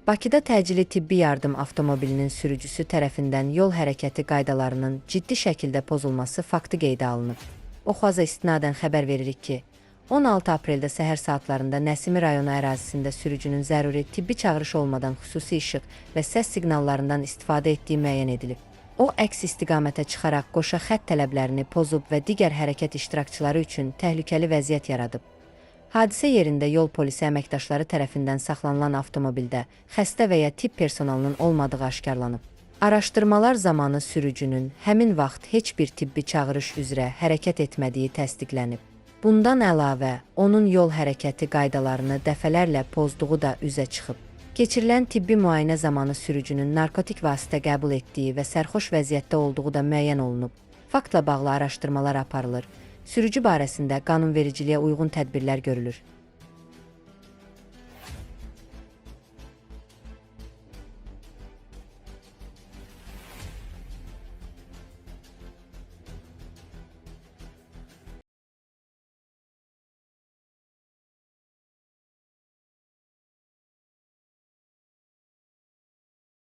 Bakıda təcili tibbi yardım avtomobilinin sürücüsü tərəfindən yol hərəkəti qaydalarının ciddi şəkildə pozulması faktı qeydə alınıb. Oxaza istinadən xəbər veririk ki, 16 apreldə səhər saatlarında Nəsimi rayonu ərazisində sürücünün zəruri tibbi çağırış olmadan xüsusi işıq və səs siqnallarından istifadə etdiyi müəyyən edilib. O, əks istiqamətə çıxaraq qoşa xətt tələblərini pozub və digər hərəkət iştirakçıları üçün təhlükəli vəziyyət yaradıb. Hadisə yerində yol polisi əməkdaşları tərəfindən saxlanılan avtomobildə xəstə və ya tibb personalının olmadığı aşkarlanıb. Araşdırmalar zamanı sürücünün həmin vaxt heç bir tibbi çağırış üzrə hərəkət etmədiyi təsdiqlənib. Bundan əlavə, onun yol hərəkəti qaydalarını dəfələrlə pozduğu da üzə çıxıb. Keçirilən tibbi müayinə zamanı sürücünün narkotik vasitə qəbul etdiyi və sərxoş vəziyyətdə olduğu da müəyyən olunub. Faktla bağlı araşdırmalar aparılır. Sürücü barəsində qanunvericiliyə uyğun tədbirlər görülür.